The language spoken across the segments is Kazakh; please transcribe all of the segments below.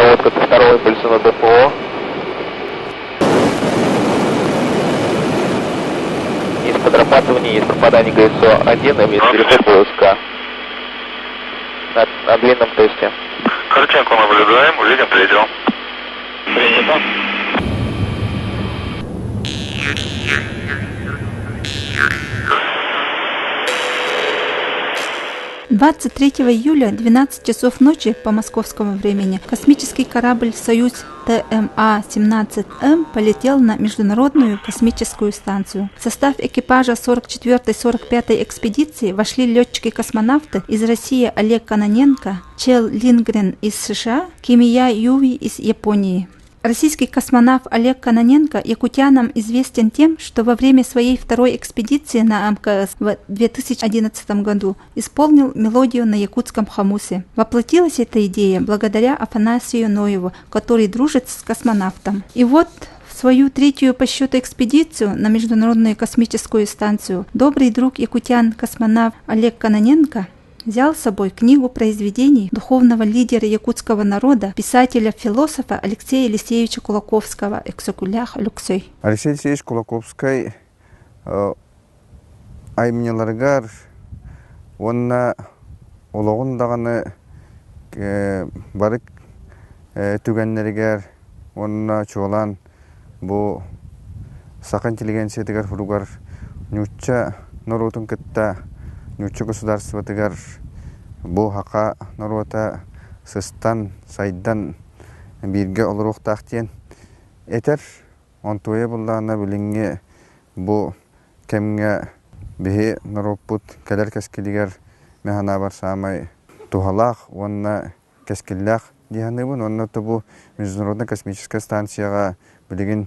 проводка со второго импульса на ДПО. Есть подрабатывание, есть попадание ГСО-1 и есть переход ВСК на длинном тесте. Картинку наблюдаем, увидим предел. Принято. «23 июля, 12 часов ночи по московскому времени, космический корабль «Союз» ТМА-17М полетел на Международную космическую станцию. В состав экипажа 44-45 экспедиции вошли летчики-космонавты из России Олег Кононенко, Чел Линдгрен из США, Кимия Юи из Японии. Российский космонавт Олег Кононенко якутянам известен тем, что во время своей второй экспедиции на МКС в 2011 году исполнил мелодию на якутском хомусе. Воплотилась эта идея благодаря Афанасию Ноеву, который дружит с космонавтом. И вот в свою третью по счету экспедицию на Международную космическую станцию добрый друг якутян космонавт Олег Кононенко взял с собой книгу произведений духовного лидера якутского народа, писателя-философа Алексея Елисеевича Кулаковского «Эксокулях Люксой». Алексей Елисеевич Кулаковский аймнеларгар онна ологун даганы барык түгеннеригер онна чолан бу сака интеллигенциятыгар хуругар нючча норотун кытта нючча государствотыгар бу хака норота сыстан сайдан бирге олоруктактен этер онтуя буллана билинге бу кемге бихи нороппут келер кескилигер механа бар самай тухалах онна кескиллях диханыбын онна бу Международная космическая станцияга билигин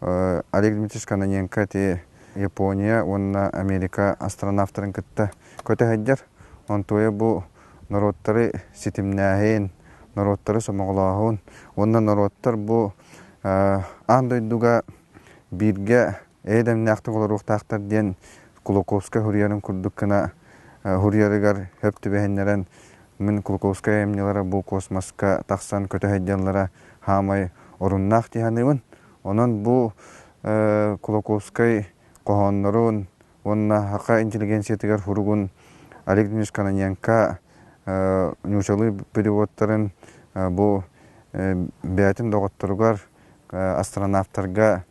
Олег Дмитриевич Кононенко те Япония, онна Америка астронавтарын кытта көтө хаджар. Онтуя бу народтары ситимнәһен, народтары сомоглаһун, онна народтар бу андойдуга бирге эдем нәхтә олоруктактар ден Кулаковская хурьярын курдуккана хурьярыгар хөптүбәһеннәрен мен Кулаковская эмнеләре бу космоска таксан көтө хаджарлара хамай оруннах диханыбын. Онон бу Кулаковская Кохоннорун, онна хака интеллигенциятыгар хуругун Олег Дмитриевич Кононенко нючалы переводтарын бу бәтин доготторугар астронавтарга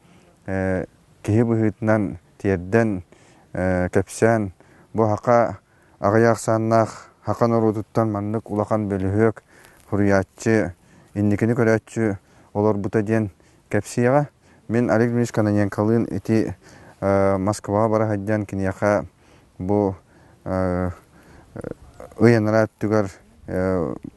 киһи быһыытынан тиерден кепсән бу хака агаяк саннах хака норутуттан маннык улахан бөлүһөк хуруяччы инникини көрәччү олар бута ден кепсияга мен Олег Дмитриевич Кононенколын ити Москва бара хаджан киньяха бу ыянрат түгар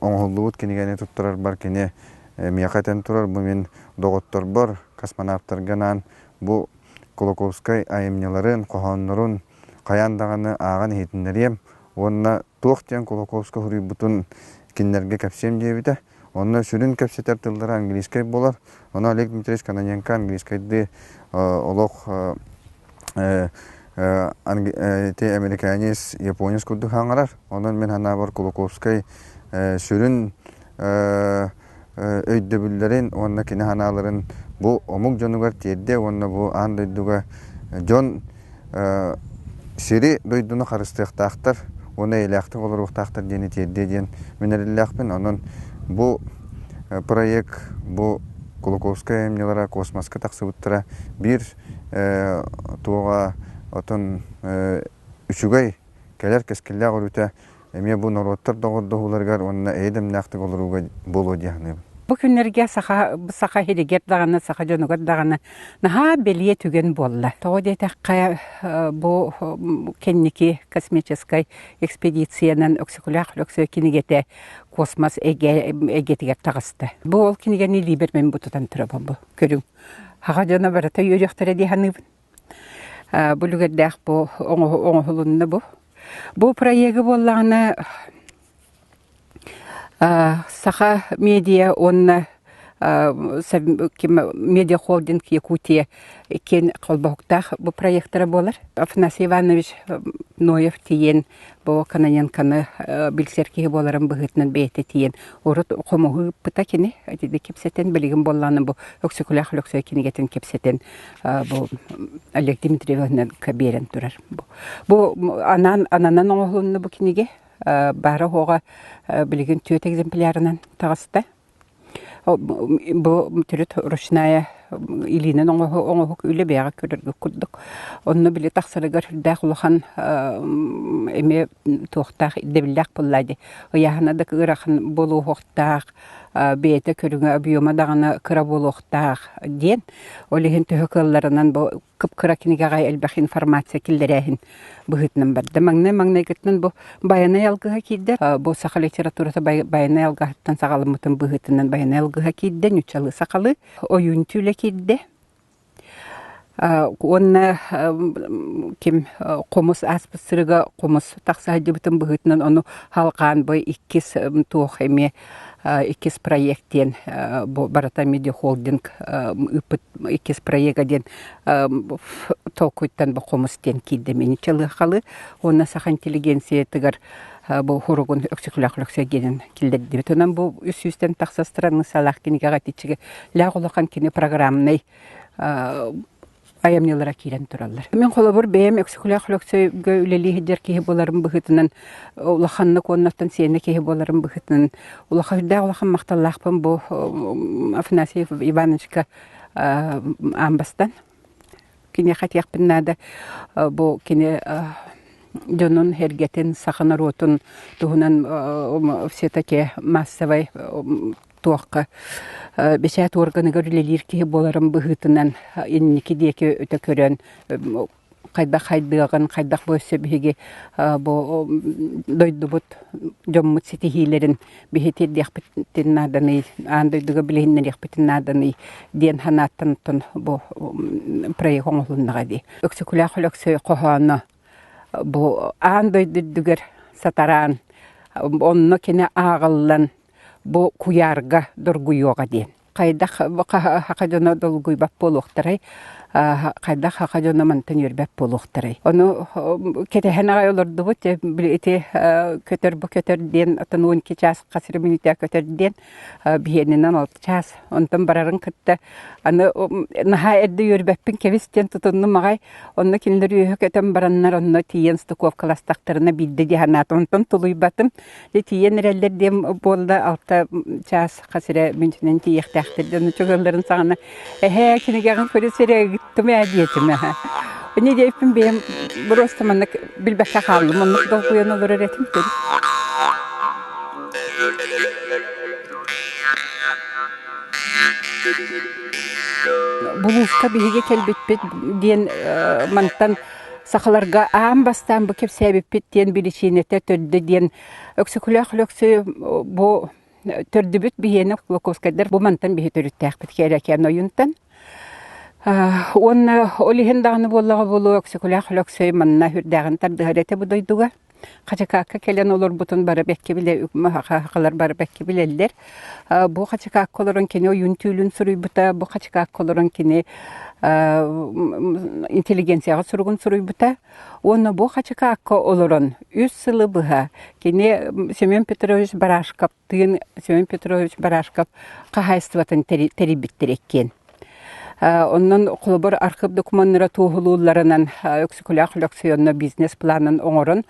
оңоллуут кинигени туттурар бар кине миякатен турар бу мен доготтор бар космонавттарганан бу Кулаковская айымнеларын кохоннорун каяндаганы аган хитиннерем онна туохтен Кулаковская хури бутун киннерге кепсем дебите онна сүрүн кепсетер тылдары английский болар она Олег Дмитриевич Кононенко английскийди олох американец, японец курдук хаңарар. Онан мен хана бар Кулаковская сүрүн өйдөбүллерин, онна кине ханаларын бу омук жонугар тиедде, онна бу андойдуга жон сири дойдуну харыстыктактар, оны электик олоруктактар дени тиедде ден менерилляхпен. Онан бу проект бу Кулаковская эмнелара космоска таксыбыттыра бир туга отон үчүгай келер кескилле горута эме бу народтар догордууларгар онна эдем нактык олоруга боло дияны. Бу күннерге саха хиригер даганы саха жонугар даганы наха белие түген болла. Тоодетакка бу кенники космической экспедициянын Эксокулях Люксой кинигете космос эгетигер тагысты. Бу ол кинигени либер мен бутутан турабам бу. Көрүң. Хага жона барата юряктара диханыбын. Бу лүгердах бу оңохулунна бу. Бу проекты болланы саха медиа онна медиахолдинг Якутия кен колбоктах бу проекттары болар. Афанасий Иванович Ноев тиен бу Кананенканы билсерки боларын быгытнан бейте тиен. Орут комогу пыта кини адиде кепсетен билигин болланы бу өксөкүлах лөксө кинигетен кепсетен бу Олег Дмитриевнан каберен турар. Бу ананан оңолунну бу киниге бары хога билигин 4 экземплярынан тагыста. Бу түрүт ручная илинен оңохук үле бяга көрөргө курдук. Онну биле таксырыгар дахулхан эме тохтах дебилак буллады. Ояхана да кырахан болу хоктак бете көрүнгө объема дагана кыра болохтак ден. Олеген төкөллөрүнөн бу кыпкыра киниге элбах информация килдерехин быгытнын барды. Маңнай гытнын бу баяна ялгыга кийде. Бу сака литературасы баяна ялгаттан сагалымытын быгытынан баяна ялгыга кийде. Нучалы сакалы оюн түле кийде. Онна ким комус аспысырыга комус таксайды бутын быгытынан ону халкан бой 2 туох эме 2 проекттен бу барата медиа холдинг 2 проектден толкуйттан бу комустен кийде мени чалы халы онна саха интеллигенция тыгар бу хорогун өксүклөклөксө генин килдерди. Тонан бу үс-үстен такса страны салах киниге гатичиге лагулакан кини программный аямнелара кирен тураллар. Мен колобур бем өксүклөклөксө гөйлели хидер ки боларын быгытынан улаханны коннаттан сене ки боларын быгытынан улахайда улахан макталлахпын бу Афанасий Ивановичка амбастан кине хатяхпыннада бу кине Донун хергетен саханаротун туһунан все таки массовый туакка бешат органы görülelер ки боларын быгытынан инники деке өтө көрөн кайда хайдыган кайдак болсо биге бу дойдубут жоммут ситихилерин бихете дехпеттен наданы андойдуга билейнен дехпеттен наданы ден ханаттан тон бу проект оңолуннага ди өксөкүлөксө кохана бу андойдугер сатаран онно кине агыллан бу куярга доргуйога ден кайда хакадона долгуй бап болохтарай кайда хакадона мантан юрбап болохтарай ону кетехена олорду бу те билете көтөр ден атын 12 час касыр минутта көтөр ден биенен 6 час онтан барарын кытта аны наха эдди юрбаппин кевистен тутунну магай онны киндер үйө көтөн бараннар онно тиен стуков класстактарына бидде диханат онтан тулуй батым тиен реллер дем болда 6 час касыр минутунен тиехтахтырдын чөгөлөрүн сагына кинегагын көрөсөрө тумя диетиме. Не дейпин бем просто маннык билбекка калды. Маннык да куяна лоретим төр. Булушка биге келбетпет ден мантан сахаларга амбастан бу кеп себеппет ден билишинете төрдө ден өксөкүлөксө бу төрдөбүт бигени локовскадер бу мантан биге төрүттәкпет керекен оюнтан. Он олиһен даганы боллага болу өксөкүлөксөй манна хүрдәгән тардыгырете будойдуга. Качакакка келен олор бутун бары бекке биле хакалар бары бекке билелдер. Бу качакак колорон кине оюн түлүн суруйбута, бу качакак колорон кине интеллигенцияга суругун суруйбута. Оны бу качакакка олорон 3 сылы быга кине Семен Петрович Барашков кахайстватын терибиттереккен. Оннан колобор архив документтары туһулууларынан өксүкүлөксөйөннө бизнес планын оңорун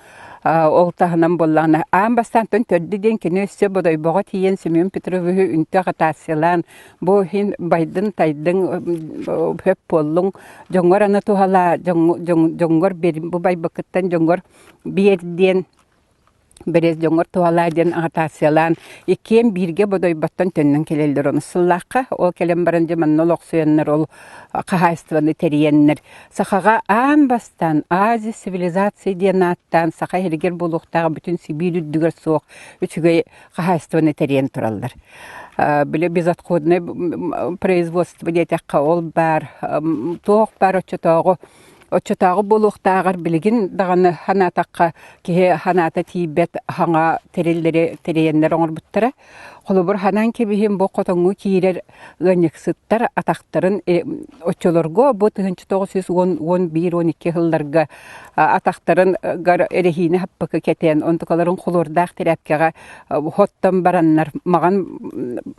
ол тахынан болланы амбастантын төрдүден кинесе бодай бога тиен Семен Петрович үнтө катасылан бу хин байдын тайдын хөп боллуң жоңгор аны тухала жоңгор бу байбакыттан жоңгор биерден Берез жоңгор туаладен атасылан икем бирге бодой баттан төннөн келелдер оны сыллакка ол келем барынжы маннолок суяннар ол кахайстваны териеннер сахага амбастан Азия цивилизация ден аттан саха хергер болуктагы бүтүн Сибирь үдүгөр соок үчүгө кахайстваны териен туралдар. Биле без отходное производство детекка ол бар тоок бар Очотагы болуктагар билигин даганы ханатакка ки ханата тийбет хаңа тереллери териеннер оңорбуттара. Холобур ханан кебихим бу котоңу киирер ыныксыттар атактарын очолорго бу 1911-12 жылларга атактарын гар эрехине хаппакы кетен онтукаларын холордак терапкага хоттон бараннар маган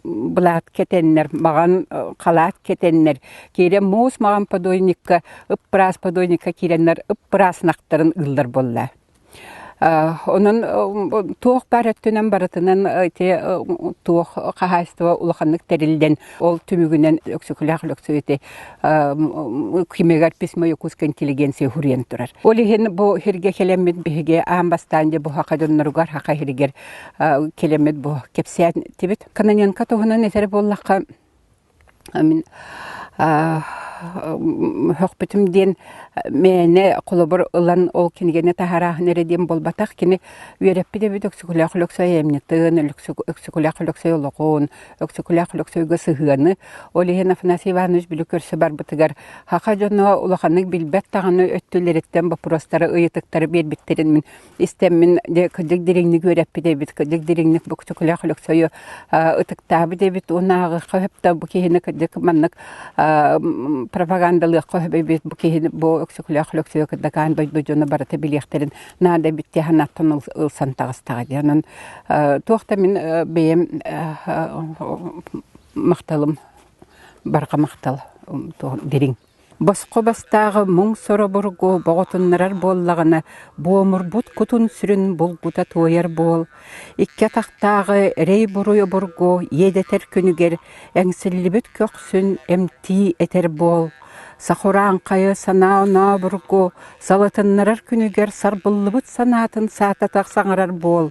булат кетеннер маган калат кетеннер кире мус маган подойникка ыппрас киреннер ыппраснактарын ылдар болла. Onun tuğ barıttının barıtının tuğ kahastıva ulağanlık terilden ol tümügünden öksükülak löksüyti kimegar pisma yokuska inteligensiya huriyen turar. Olihin bu hirge kelemet bihige ağambastanca bu haqadunnarugar haqa hirger kelemet bu kepsiyan tibit. Kananyan katoğunan eseri bollaqqa min hökbütümden mene kolobur olan ol kinigene tahara nereden bolbatak kini vereppi de bir öksükülak löksöy emnitin, öksükülak löksöy oloğun, öksükülak löksöy gısıhını olihen Afanasiy Ivanoviç bilükörse bar bıtıgar haqa jonu ulağanlık bilbet tağını öttülerekten bu prostara ıyıtıkları berbitterin min istemmin de kıcık diringini göreppi de bit kıcık diringlik bu öksükülak löksöy ıtıktabi de bit onağı hep da bu kihini kıcık manlık propagandalı qohbebet bu ki bu öksükülak löksöy kıdakan bajbajona barata bilekterin nada bitti hanattan ılsan tağıstağı diyanın tuğta min beyem maqtalım barqa maqtal diring Басқы бастағы мұң сора бұрғы бағытыннарар боллағына буомыр бұт күтін сүрін бұлғыта тойар бол. Икке тақтағы рей бұруы бұрғы едетер күнігер әңсілібіт көксін әмті етер бол. Сақыран қайы санауына бұрғы салатыннарар күнігер сарбылыбыт санатын саататақ саңырар бол.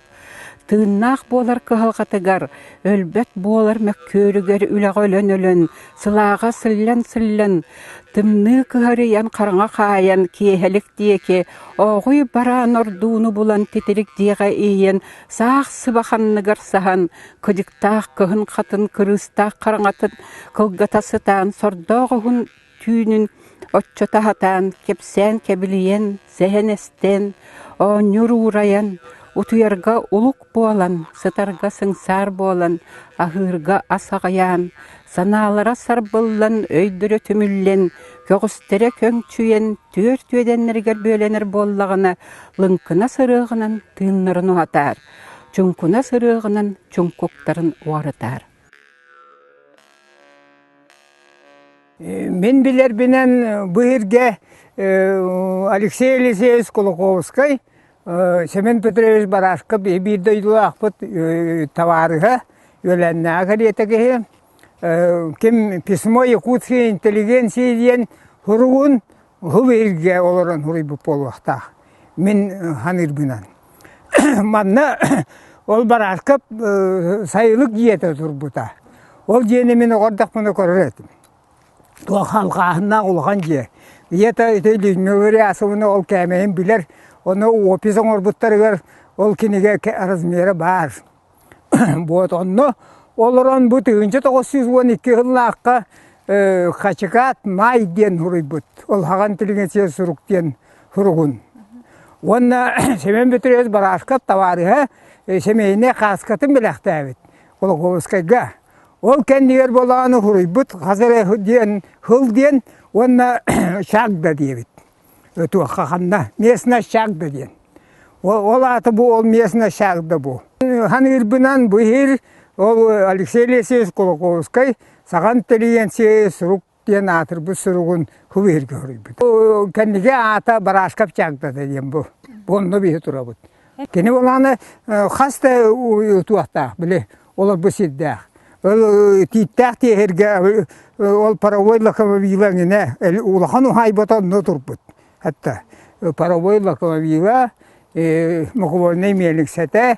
Тыыннақ болар кығылғатыгар, өлбәт болар мәккөрігер үләғ өлін, сылаға сыллан, тымны кығарыян қарыңа қаян, кейхәлік дейке, оғой баран ордуыны болан тетелік дейға eyен, сақ сыбақанныгар сахан, күдіктақ кығын қатын кырыстақ қарыңатын, кылғатасытан, сордоғығын түйінін, отчотағатан, кепсен кебіліен, зәхенестен, оңыр ураян, Утуярга улук болан, сытарга сыңсар болан, ахырга асағаян, саналара сарбыллан, өйдірі түміллен, көгістері көңчүйен, түйеденнергер бөленер боллағына, лыңкына сырығынан тыыннырын уатар, чүнкуна сырығынан чүнкуктарын уарытар. Мен білер бінен бұйырге Алексей Елисеевич Кулаковский Семен Петрович Барашка bir döydüğü akpıt tavarıha ölenne akaryeteki kim pismo Yakutskiya inteligensiya diyen hurugun hüverge olaran huri bu polvaqta min hanır binan manna ol Barashka sayılık yete turbuta ol jeni min ordak bunu koretim to halqahına olğan je yete telizmöre asını ol kemeyin biler Onu opisan orbutlarıgar ol kinige razmeri bar. Bot onu oloran bu 1912 yıllıqqa Haçikat may diyen huribut. Ol hagan inteligensiya suruk diyen hurugun. Onna Semen Petroviç Barashka tavarıha semeyine kaskatın bilaqtabit. Kulakovskayga. Ol kendiger bolağını huribut. Hazır diyen hıl diyen onna şagda diyebit. Tuğaqaqanda, mesna şagda diyen. Ol atı bu, ol mesna şagda bu. Hanır binan bu her, ol Alexey Elesevich Kulakovskay, sağan inteligensiya suruk diyen atır bu surugun hüver görübüt. Kendine ata Barashka şagda diyen bu. Bunu bir turabut. Kene olanı hasta tuğaqta bile, olar bu siddaq. Ol tittaq teherge, ol paravoyla vilanine, ulağan haybotan ne turbut. Hatta паровой локомотива муховольный мельниксете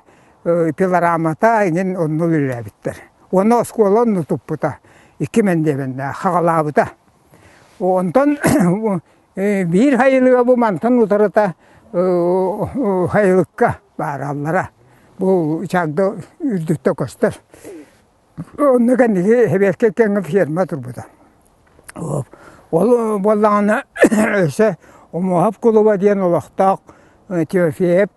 пилорамата ingen onu lülebitter. Onu skolan tutputa. 2000'de hagalabıta. Ondan bir hayırlığa bu mantan utarata hayırlıkka barallara. Bu çağda ürdükte koştur. Onu kendisi heberke kendi firma turbuta. Ol bollağına ise O muhaf kuluba diyen olaqtaq, Teofeyev,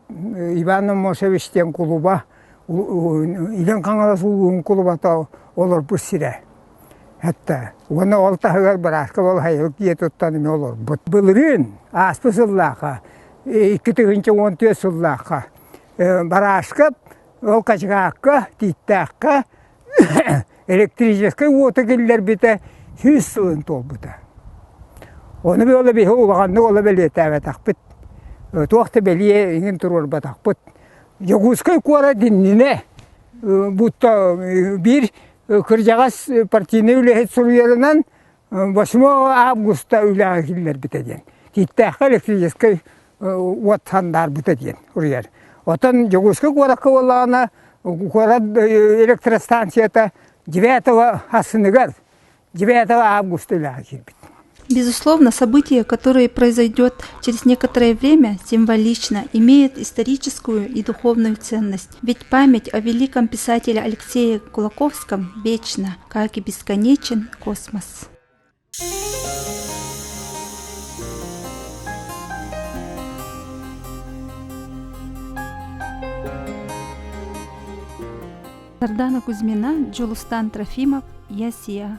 İvan Moseviç diyen kuluba, илен қаңалас улуын кулубата олар бұс сире. Хәтта, оны ол тағығар барашқа ол хайылық ет оттаным олар. Бұлырын аспы сыллаға, 2-14 сыллаға барашқа, ол қачығаққа, титтаққа, электрический оты келдер біті 100 сылын тол бұта. Оны бі олы бейі олағанды олы бәлі тәвәтақ біт. Туақты бәлі еңін тұрыр батақ бұт. Йогускай куара диннине бұтта бір кыржағас партийны үләхет сұруерінен 8 августа үләға келдер бітеден. Титтаққа электрический оттандар бітеден. Отан Йогускай куараққа олағана куара электростанцията 9 асынығар, 9 августа үләға келбіт. Безусловно, событие, которое произойдет через некоторое время, символично, имеет историческую и духовную ценность. Ведь память о великом писателе Алексее Кулаковском вечна, как и бесконечен космос. Сардана Кузьмина, Джулустан Трофимов, Ясия.